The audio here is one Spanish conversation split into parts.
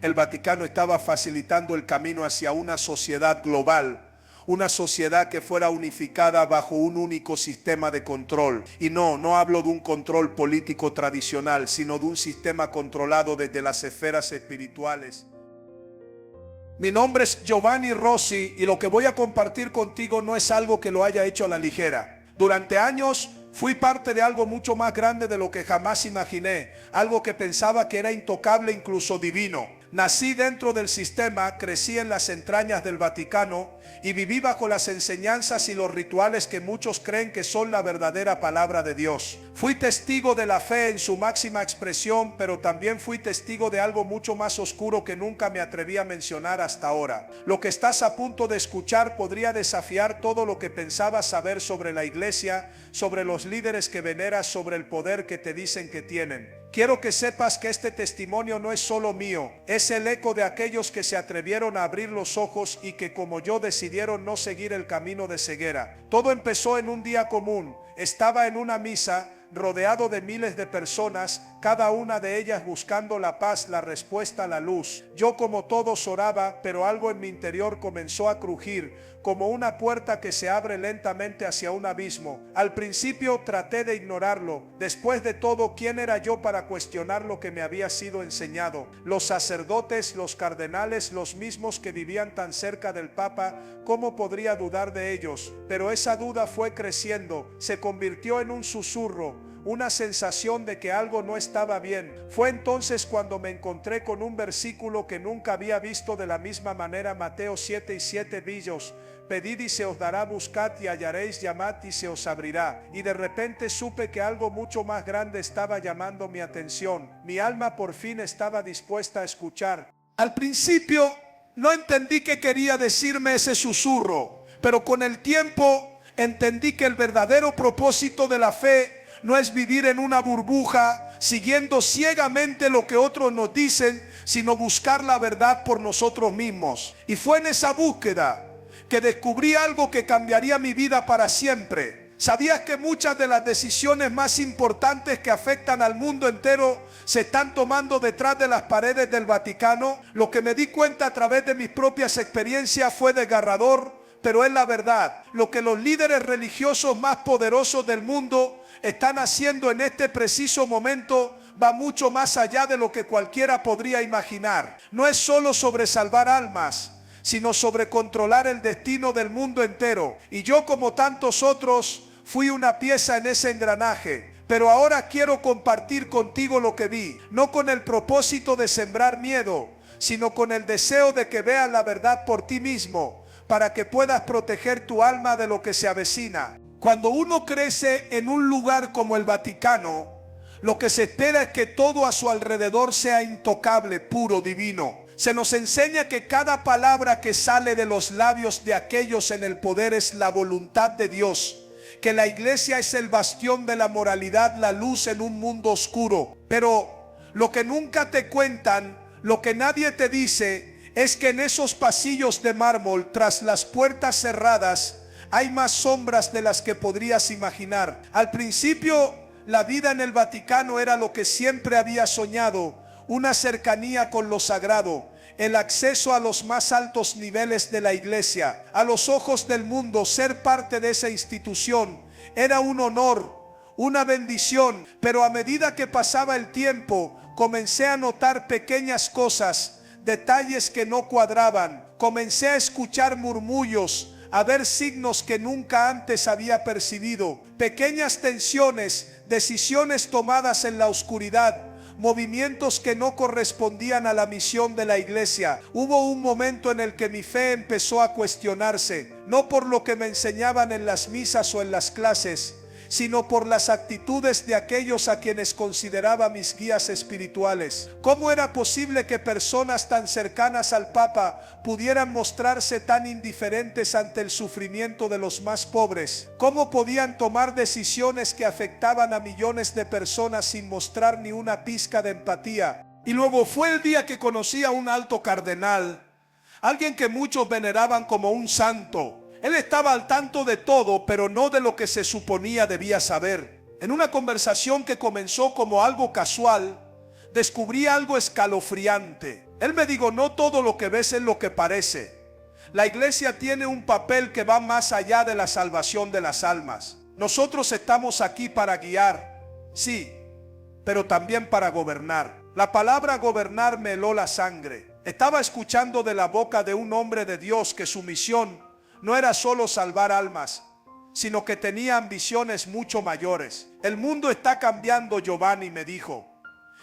El Vaticano estaba facilitando el camino hacia una sociedad global, una sociedad que fuera unificada bajo un único sistema de control. Y no hablo de un control político tradicional, sino de un sistema controlado desde las esferas espirituales. Mi nombre es Giovanni Rossi y lo que voy a compartir contigo no es algo que lo haya hecho a la ligera. Durante años fui parte de algo mucho más grande de lo que jamás imaginé, algo que pensaba que era intocable, incluso divino. Nací dentro del sistema, crecí en las entrañas del Vaticano y viví bajo las enseñanzas y los rituales que muchos creen que son la verdadera palabra de Dios. Fui testigo de la fe en su máxima expresión, pero también fui testigo de algo mucho más oscuro que nunca me atreví a mencionar hasta ahora. Lo que estás a punto de escuchar podría desafiar todo lo que pensabas saber sobre la iglesia, sobre los líderes que veneras, sobre el poder que te dicen que tienen. Quiero que sepas que este testimonio no es solo mío, es el eco de aquellos que se atrevieron a abrir los ojos y que como yo decidieron no seguir el camino de ceguera. Todo empezó en un día común. Estaba en una misa, rodeado de miles de personas, cada una de ellas buscando la paz, la respuesta, la luz. Yo como todos oraba, pero algo en mi interior comenzó a crujir, como una puerta que se abre lentamente hacia un abismo. Al principio traté de ignorarlo. Después de todo, ¿quién era yo para cuestionar lo que me había sido enseñado? Los sacerdotes, los cardenales, los mismos que vivían tan cerca del Papa, ¿cómo podría dudar de ellos? Pero esa duda fue creciendo, se convirtió en un susurro, una sensación de que algo no estaba bien. Fue entonces cuando me encontré con un versículo que nunca había visto de la misma manera. Mateo 7:7 billos. Pedid y se os dará, buscad y hallaréis, llamad y se os abrirá. Y de repente supe que algo mucho más grande estaba llamando mi atención. Mi alma por fin estaba dispuesta a escuchar. Al principio no entendí qué quería decirme ese susurro, pero con el tiempo entendí que el verdadero propósito de la fe no es vivir en una burbuja, siguiendo ciegamente lo que otros nos dicen, sino buscar la verdad por nosotros mismos. Y fue en esa búsqueda que descubrí algo que cambiaría mi vida para siempre. ¿Sabías que muchas de las decisiones más importantes que afectan al mundo entero se están tomando detrás de las paredes del Vaticano? Lo que me di cuenta a través de mis propias experiencias fue desgarrador, pero es la verdad. Lo que los líderes religiosos más poderosos del mundo están haciendo en este preciso momento va mucho más allá de lo que cualquiera podría imaginar. No es solo sobre salvar almas, sino sobre controlar el destino del mundo entero. Y yo, como tantos otros, fui una pieza en ese engranaje. Pero ahora quiero compartir contigo lo que vi, no con el propósito de sembrar miedo, sino con el deseo de que veas la verdad por ti mismo, para que puedas proteger tu alma de lo que se avecina. Cuando uno crece en un lugar como el Vaticano, lo que se espera es que todo a su alrededor sea intocable, puro, divino. Se nos enseña que cada palabra que sale de los labios de aquellos en el poder es la voluntad de Dios, que la iglesia es el bastión de la moralidad, la luz en un mundo oscuro. Pero lo que nunca te cuentan, lo que nadie te dice, es que en esos pasillos de mármol, tras las puertas cerradas, hay más sombras de las que podrías imaginar. Al principio, la vida en el Vaticano era lo que siempre había soñado, una cercanía con lo sagrado, el acceso a los más altos niveles de la iglesia. A los ojos del mundo, ser parte de esa institución era un honor, una bendición. Pero a medida que pasaba el tiempo, comencé a notar pequeñas cosas, detalles que no cuadraban. Comencé a escuchar murmullos, a ver signos que nunca antes había percibido. Pequeñas tensiones, decisiones tomadas en la oscuridad, movimientos que no correspondían a la misión de la iglesia. Hubo un momento en el que mi fe empezó a cuestionarse, no por lo que me enseñaban en las misas o en las clases, sino por las actitudes de aquellos a quienes consideraba mis guías espirituales. ¿Cómo era posible que personas tan cercanas al Papa pudieran mostrarse tan indiferentes ante el sufrimiento de los más pobres? ¿Cómo podían tomar decisiones que afectaban a millones de personas sin mostrar ni una pizca de empatía? Y luego fue el día que conocí a un alto cardenal, alguien que muchos veneraban como un santo. Él estaba al tanto de todo, pero no de lo que se suponía debía saber. En una conversación que comenzó como algo casual, descubrí algo escalofriante. Él me dijo, no todo lo que ves es lo que parece. La iglesia tiene un papel que va más allá de la salvación de las almas. Nosotros estamos aquí para guiar, sí, pero también para gobernar. La palabra gobernar me heló la sangre. Estaba escuchando de la boca de un hombre de Dios que su misión no era solo salvar almas, sino que tenía ambiciones mucho mayores. El mundo está cambiando, Giovanni me dijo,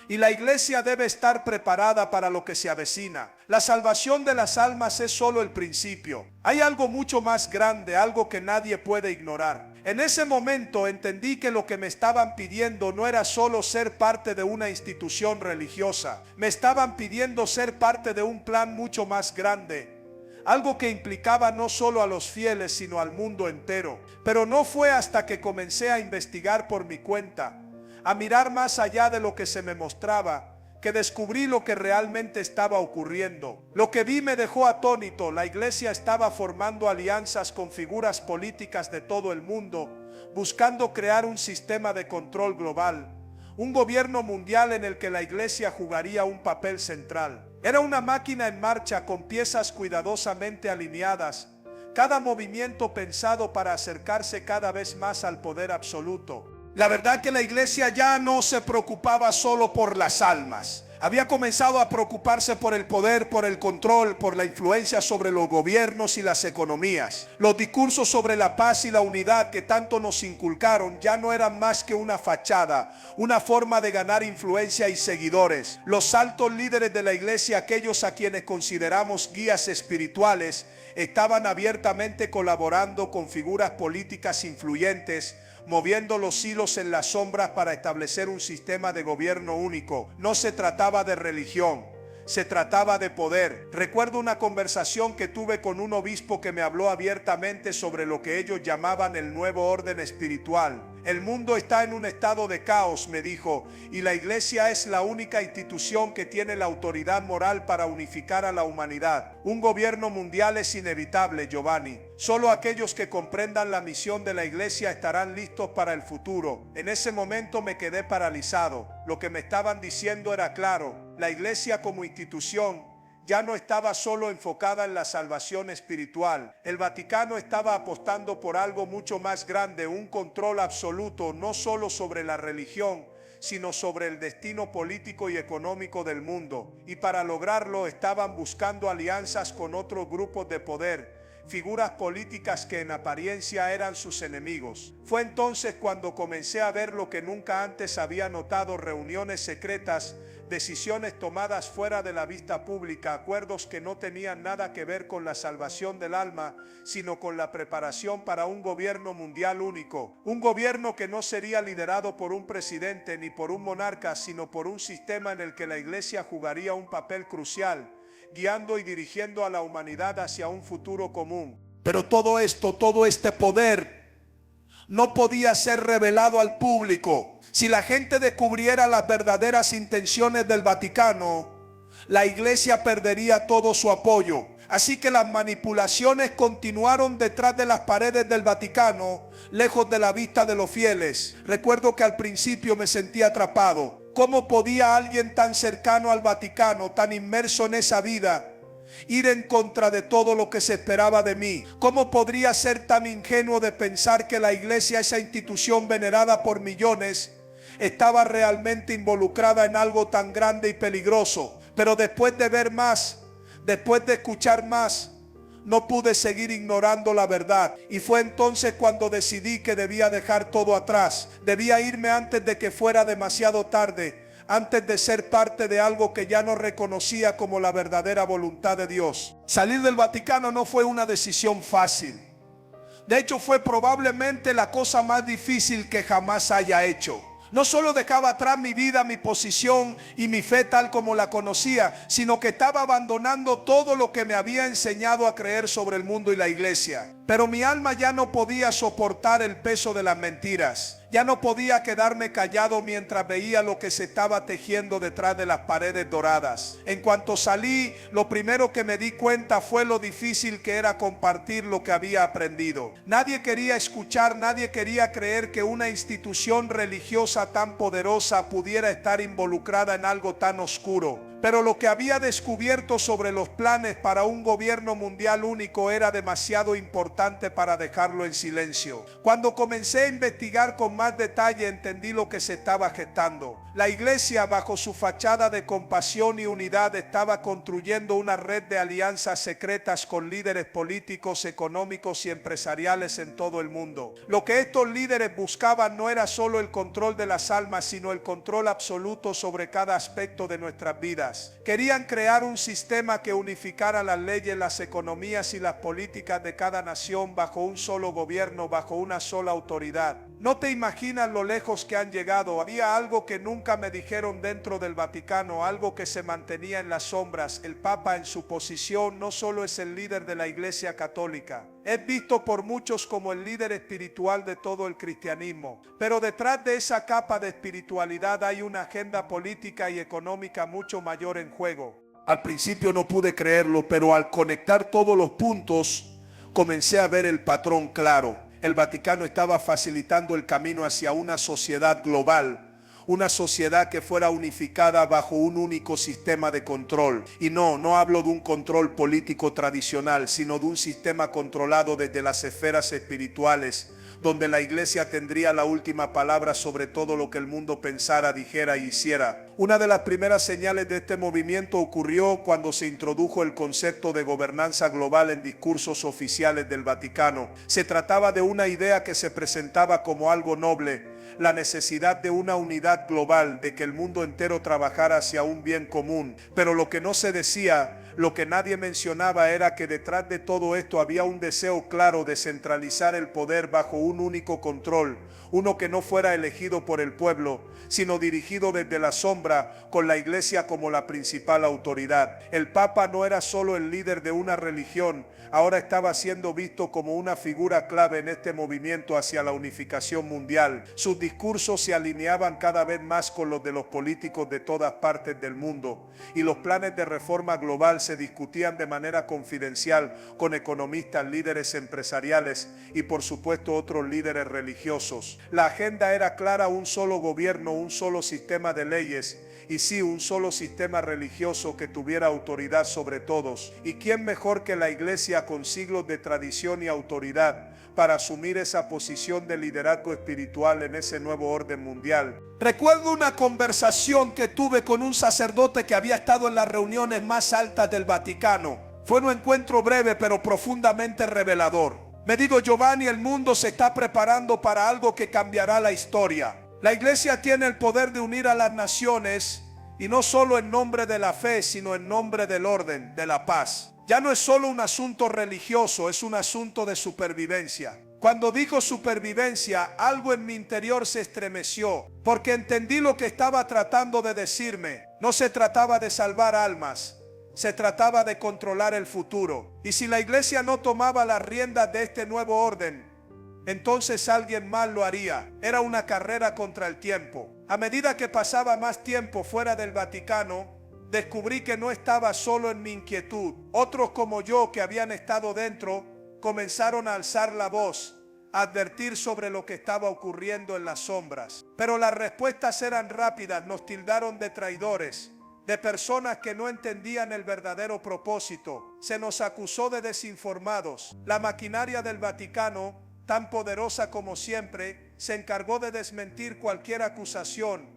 y la iglesia debe estar preparada para lo que se avecina. La salvación de las almas es solo el principio. Hay algo mucho más grande, algo que nadie puede ignorar. En ese momento entendí que lo que me estaban pidiendo no era solo ser parte de una institución religiosa. Me estaban pidiendo ser parte de un plan mucho más grande. Algo que implicaba no solo a los fieles, sino al mundo entero. Pero no fue hasta que comencé a investigar por mi cuenta, a mirar más allá de lo que se me mostraba, que descubrí lo que realmente estaba ocurriendo. Lo que vi me dejó atónito. La iglesia estaba formando alianzas con figuras políticas de todo el mundo, buscando crear un sistema de control global, un gobierno mundial en el que la iglesia jugaría un papel central. Era una máquina en marcha con piezas cuidadosamente alineadas, cada movimiento pensado para acercarse cada vez más al poder absoluto. La verdad que la iglesia ya no se preocupaba solo por las almas. Había comenzado a preocuparse por el poder, por el control, por la influencia sobre los gobiernos y las economías. Los discursos sobre la paz y la unidad que tanto nos inculcaron ya no eran más que una fachada, una forma de ganar influencia y seguidores. Los altos líderes de la iglesia, aquellos a quienes consideramos guías espirituales, estaban abiertamente colaborando con figuras políticas influyentes, moviendo los hilos en las sombras para establecer un sistema de gobierno único. No se trataba de religión, se trataba de poder. Recuerdo una conversación que tuve con un obispo que me habló abiertamente sobre lo que ellos llamaban el nuevo orden espiritual. El mundo está en un estado de caos, me dijo, y la iglesia es la única institución que tiene la autoridad moral para unificar a la humanidad. Un gobierno mundial es inevitable, Giovanni. Solo aquellos que comprendan la misión de la iglesia estarán listos para el futuro. En ese momento me quedé paralizado. Lo que me estaban diciendo era claro. La iglesia como institución ya no estaba solo enfocada en la salvación espiritual. El Vaticano estaba apostando por algo mucho más grande, un control absoluto, no solo sobre la religión, sino sobre el destino político y económico del mundo. Y para lograrlo estaban buscando alianzas con otros grupos de poder, figuras políticas que en apariencia eran sus enemigos. Fue entonces cuando comencé a ver lo que nunca antes había notado: reuniones secretas, decisiones tomadas fuera de la vista pública, acuerdos que no tenían nada que ver con la salvación del alma, sino con la preparación para un gobierno mundial único. Un gobierno que no sería liderado por un presidente ni por un monarca, sino por un sistema en el que la iglesia jugaría un papel crucial, guiando y dirigiendo a la humanidad hacia un futuro común. Pero todo esto, todo este poder no podía ser revelado al público. Si la gente descubriera las verdaderas intenciones del Vaticano, la iglesia perdería todo su apoyo. Así que las manipulaciones continuaron detrás de las paredes del Vaticano, lejos de la vista de los fieles. Recuerdo que al principio me sentía atrapado. ¿Cómo podía alguien tan cercano al Vaticano, tan inmerso en esa vida, ir en contra de todo lo que se esperaba de mí? ¿Cómo podría ser tan ingenuo de pensar que la iglesia, esa institución venerada por millones, estaba realmente involucrada en algo tan grande y peligroso? Pero después de ver más, después de escuchar más, no pude seguir ignorando la verdad. Y fue entonces cuando decidí que debía dejar todo atrás. Debía irme antes de que fuera demasiado tarde, antes de ser parte de algo que ya no reconocía como la verdadera voluntad de Dios. Salir del Vaticano no fue una decisión fácil. De hecho, fue probablemente la cosa más difícil que jamás haya hecho. No solo dejaba atrás mi vida, mi posición y mi fe tal como la conocía, sino que estaba abandonando todo lo que me había enseñado a creer sobre el mundo y la iglesia. Pero mi alma ya no podía soportar el peso de las mentiras. Ya no podía quedarme callado mientras veía lo que se estaba tejiendo detrás de las paredes doradas. En cuanto salí, lo primero que me di cuenta fue lo difícil que era compartir lo que había aprendido. Nadie quería escuchar, nadie quería creer que una institución religiosa tan poderosa pudiera estar involucrada en algo tan oscuro. Pero lo que había descubierto sobre los planes para un gobierno mundial único era demasiado importante para dejarlo en silencio. Cuando comencé a investigar con más detalle, entendí lo que se estaba gestando. La iglesia, bajo su fachada de compasión y unidad, estaba construyendo una red de alianzas secretas con líderes políticos, económicos y empresariales en todo el mundo. Lo que estos líderes buscaban no era solo el control de las almas, sino el control absoluto sobre cada aspecto de nuestras vidas. Querían crear un sistema que unificara las leyes, las economías y las políticas de cada nación bajo un solo gobierno, bajo una sola autoridad. No te imaginas lo lejos que han llegado. Había algo que nunca me dijeron dentro del Vaticano, algo que se mantenía en las sombras. El Papa, en su posición, no solo es el líder de la Iglesia Católica, es visto por muchos como el líder espiritual de todo el cristianismo. Pero detrás de esa capa de espiritualidad hay una agenda política y económica mucho mayor en juego. Al principio no pude creerlo, pero al conectar todos los puntos, comencé a ver el patrón claro. El Vaticano estaba facilitando el camino hacia una sociedad global, una sociedad que fuera unificada bajo un único sistema de control. Y no hablo de un control político tradicional, sino de un sistema controlado desde las esferas espirituales, donde la iglesia tendría la última palabra sobre todo lo que el mundo pensara, dijera y hiciera. Una de las primeras señales de este movimiento ocurrió cuando se introdujo el concepto de gobernanza global en discursos oficiales del Vaticano. Se trataba de una idea que se presentaba como algo noble, la necesidad de una unidad global, de que el mundo entero trabajara hacia un bien común. Pero lo que no se decía, lo que nadie mencionaba, era que detrás de todo esto había un deseo claro de centralizar el poder bajo un único control, uno que no fuera elegido por el pueblo, sino dirigido desde la sombra, con la iglesia como la principal autoridad. El Papa no era solo el líder de una religión, ahora estaba siendo visto como una figura clave en este movimiento hacia la unificación mundial. Sus discursos se alineaban cada vez más con los de los políticos de todas partes del mundo, y los planes de reforma global se discutían de manera confidencial con economistas, líderes empresariales y por supuesto otros líderes religiosos. La agenda era clara: un solo gobierno, un solo sistema de leyes, y sí, un solo sistema religioso que tuviera autoridad sobre todos. ¿Y quién mejor que la iglesia, con siglos de tradición y autoridad, para asumir esa posición de liderazgo espiritual en ese nuevo orden mundial? Recuerdo una conversación que tuve con un sacerdote que había estado en las reuniones más altas del Vaticano. Fue un encuentro breve pero profundamente revelador. Me dijo: Giovanni, el mundo se está preparando para algo que cambiará la historia. La iglesia tiene el poder de unir a las naciones, y no solo en nombre de la fe, sino en nombre del orden, de la paz. Ya no es solo un asunto religioso, es un asunto de supervivencia. Cuando dijo supervivencia, algo en mi interior se estremeció, porque entendí lo que estaba tratando de decirme. No se trataba de salvar almas, se trataba de controlar el futuro. Y si la iglesia no tomaba las riendas de este nuevo orden, entonces alguien más lo haría. Era una carrera contra el tiempo. A medida que pasaba más tiempo fuera del Vaticano, descubrí que no estaba solo en mi inquietud. Otros como yo, que habían estado dentro, comenzaron a alzar la voz, a advertir sobre lo que estaba ocurriendo en las sombras. Pero las respuestas eran rápidas. Nos tildaron de traidores, de personas que no entendían el verdadero propósito. Se nos acusó de desinformados. La maquinaria del Vaticano, tan poderosa como siempre, se encargó de desmentir cualquier acusación,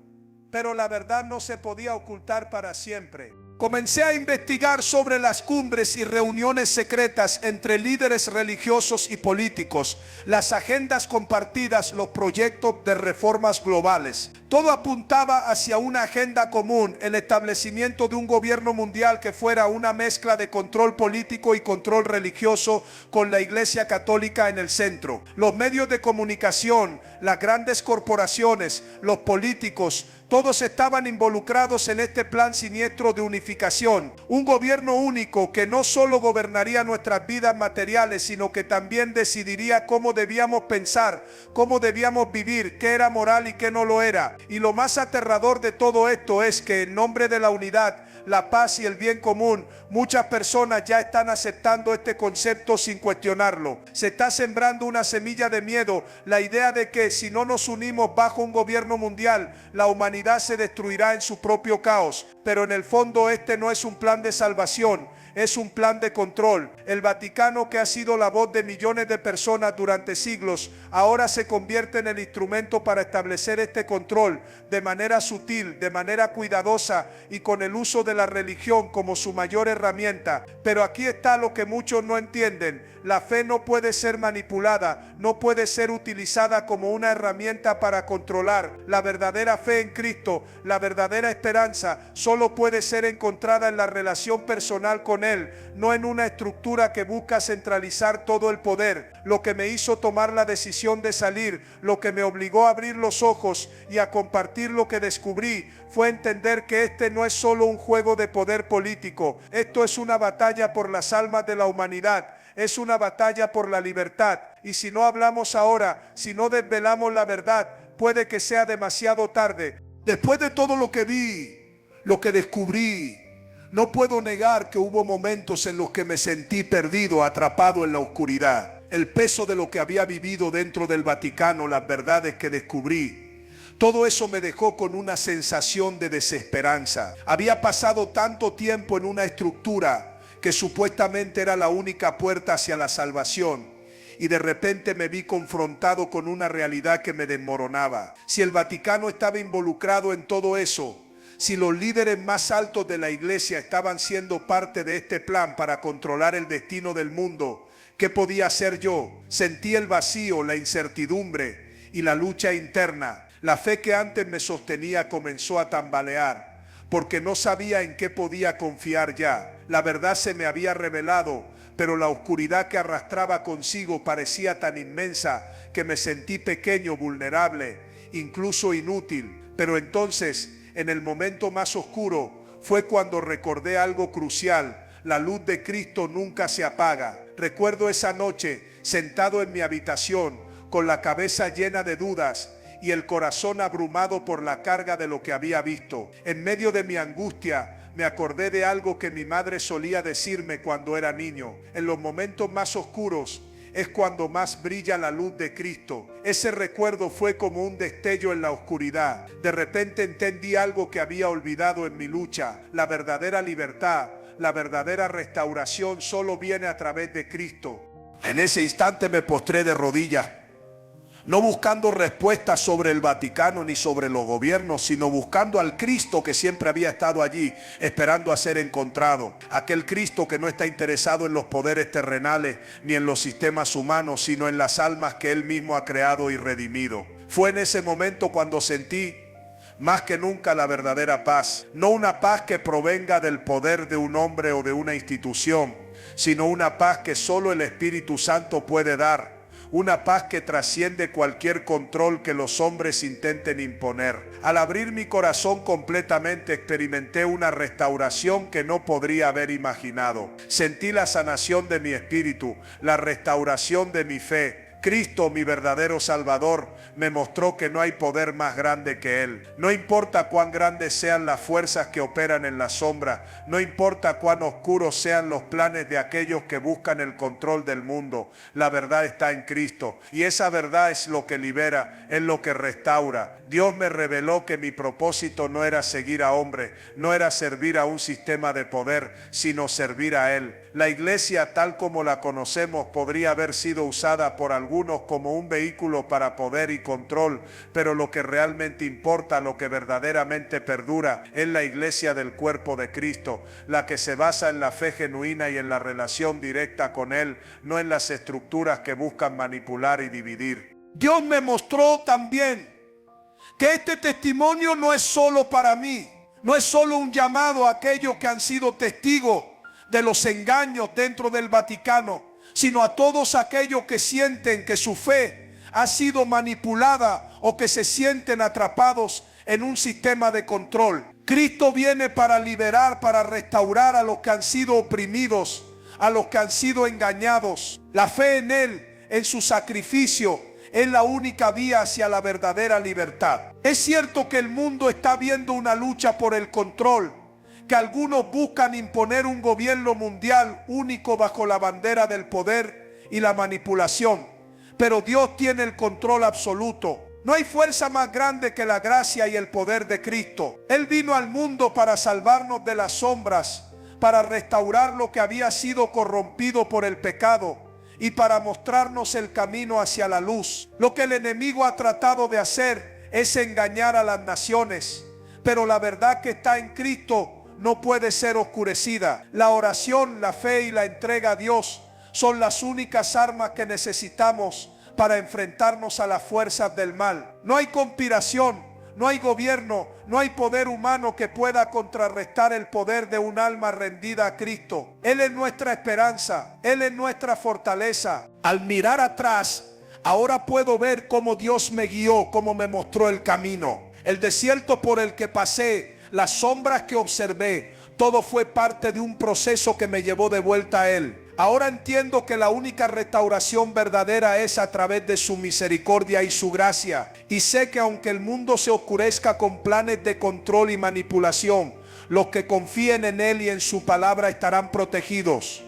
pero la verdad no se podía ocultar para siempre. Comencé a investigar sobre las cumbres y reuniones secretas entre líderes religiosos y políticos, las agendas compartidas, los proyectos de reformas globales. Todo apuntaba hacia una agenda común: el establecimiento de un gobierno mundial que fuera una mezcla de control político y control religioso, con la Iglesia Católica en el centro. Los medios de comunicación, las grandes corporaciones, los políticos, todos estaban involucrados en este plan siniestro de unificación. Un gobierno único que no solo gobernaría nuestras vidas materiales, sino que también decidiría cómo debíamos pensar, cómo debíamos vivir, qué era moral y qué no lo era. Y lo más aterrador de todo esto es que en nombre de la unidad, la paz y el bien común. Muchas personas ya están aceptando este concepto sin cuestionarlo. Se está sembrando una semilla de miedo, la idea de que si no nos unimos bajo un gobierno mundial, la humanidad se destruirá en su propio caos. Pero en el fondo este no es un plan de salvación, es un plan de control. El Vaticano, que ha sido la voz de millones de personas durante siglos, ahora se convierte en el instrumento para establecer este control de manera sutil, de manera cuidadosa y con el uso de la religión como su mayor herramienta. Pero aquí está lo que muchos no entienden. La fe no puede ser manipulada, no puede ser utilizada como una herramienta para controlar. La verdadera fe en Cristo, la verdadera esperanza, solo puede ser encontrada en la relación personal con Él, no en una estructura que busca centralizar todo el poder. Lo que me hizo tomar la decisión de salir, lo que me obligó a abrir los ojos y a compartir lo que descubrí, fue entender que este no es solo un juego de poder político. Esto es una batalla por las almas de la humanidad. Es una batalla por la libertad. Y si no hablamos ahora, si no desvelamos la verdad, puede que sea demasiado tarde. Después de todo lo que vi, lo que descubrí, no puedo negar que hubo momentos en los que me sentí perdido, atrapado en la oscuridad. El peso de lo que había vivido dentro del Vaticano, las verdades que descubrí, todo eso me dejó con una sensación de desesperanza. Había pasado tanto tiempo en una estructura que supuestamente era la única puerta hacia la salvación, y de repente me vi confrontado con una realidad que me desmoronaba. Si el Vaticano estaba involucrado en todo eso, si los líderes más altos de la iglesia estaban siendo parte de este plan para controlar el destino del mundo, ¿qué podía hacer yo? Sentí el vacío, la incertidumbre y la lucha interna. La fe que antes me sostenía comenzó a tambalear, porque no sabía en qué podía confiar ya. La verdad se me había revelado, pero la oscuridad que arrastraba consigo parecía tan inmensa que me sentí pequeño, vulnerable, incluso inútil. Pero entonces, en el momento más oscuro, fue cuando recordé algo crucial. La luz de Cristo nunca se apaga. Recuerdo esa noche, sentado en mi habitación, con la cabeza llena de dudas y el corazón abrumado por la carga de lo que había visto. En medio de mi angustia, me acordé de algo que mi madre solía decirme cuando era niño. En los momentos más oscuros es cuando más brilla la luz de Cristo. Ese recuerdo fue como un destello en la oscuridad. De repente entendí algo que había olvidado en mi lucha. La verdadera libertad, la verdadera restauración solo viene a través de Cristo. En ese instante me postré de rodillas, no buscando respuestas sobre el Vaticano ni sobre los gobiernos, sino buscando al Cristo que siempre había estado allí, esperando a ser encontrado. Aquel Cristo que no está interesado en los poderes terrenales ni en los sistemas humanos, sino en las almas que Él mismo ha creado y redimido. Fue en ese momento cuando sentí más que nunca la verdadera paz. No una paz que provenga del poder de un hombre o de una institución, sino una paz que solo el Espíritu Santo puede dar. Una paz que trasciende cualquier control que los hombres intenten imponer. Al abrir mi corazón completamente, experimenté una restauración que no podría haber imaginado. Sentí la sanación de mi espíritu, la restauración de mi fe. Cristo, mi verdadero Salvador, me mostró que no hay poder más grande que Él. No importa cuán grandes sean las fuerzas que operan en la sombra, no importa cuán oscuros sean los planes de aquellos que buscan el control del mundo, la verdad está en Cristo, y esa verdad es lo que libera, es lo que restaura. Dios me reveló que mi propósito no era seguir a hombres, no era servir a un sistema de poder, sino servir a Él. La iglesia tal como la conocemos podría haber sido usada por algunos como un vehículo para poder y control, pero lo que realmente importa, lo que verdaderamente perdura, es la iglesia del cuerpo de Cristo, la que se basa en la fe genuina y en la relación directa con Él, no en las estructuras que buscan manipular y dividir. Dios me mostró también que este testimonio no es solo para mí, no es solo un llamado a aquellos que han sido testigos de los engaños dentro del Vaticano, sino a todos aquellos que sienten que su fe ha sido manipulada o que se sienten atrapados en un sistema de control. Cristo viene para liberar, para restaurar a los que han sido oprimidos, a los que han sido engañados. La fe en Él, en su sacrificio, es la única vía hacia la verdadera libertad. Es cierto que el mundo está viendo una lucha por el control, que algunos buscan imponer un gobierno mundial único bajo la bandera del poder y la manipulación. Pero Dios tiene el control absoluto. No hay fuerza más grande que la gracia y el poder de Cristo. Él vino al mundo para salvarnos de las sombras, para restaurar lo que había sido corrompido por el pecado y para mostrarnos el camino hacia la luz. Lo que el enemigo ha tratado de hacer es engañar a las naciones, pero la verdad que está en Cristo no puede ser oscurecida. La oración, la fe y la entrega a Dios son las únicas armas que necesitamos para enfrentarnos a las fuerzas del mal. No hay conspiración, no hay gobierno, no hay poder humano que pueda contrarrestar el poder de un alma rendida a Cristo. Él es nuestra esperanza, Él es nuestra fortaleza. Al mirar atrás, ahora puedo ver cómo Dios me guió, cómo me mostró el camino. El desierto por el que pasé, las sombras que observé, todo fue parte de un proceso que me llevó de vuelta a Él. Ahora entiendo que la única restauración verdadera es a través de su misericordia y su gracia. Y sé que aunque el mundo se oscurezca con planes de control y manipulación, los que confíen en Él y en su palabra estarán protegidos.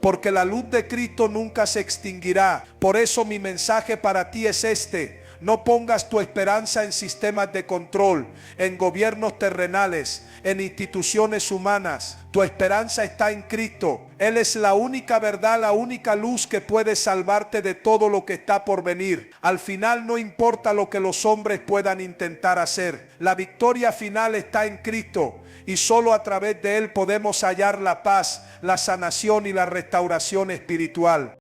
Porque la luz de Cristo nunca se extinguirá. Por eso mi mensaje para ti es este: no pongas tu esperanza en sistemas de control, en gobiernos terrenales, en instituciones humanas. Tu esperanza está en Cristo. Él es la única verdad, la única luz que puede salvarte de todo lo que está por venir. Al final no importa lo que los hombres puedan intentar hacer. La victoria final está en Cristo y solo a través de Él podemos hallar la paz, la sanación y la restauración espiritual.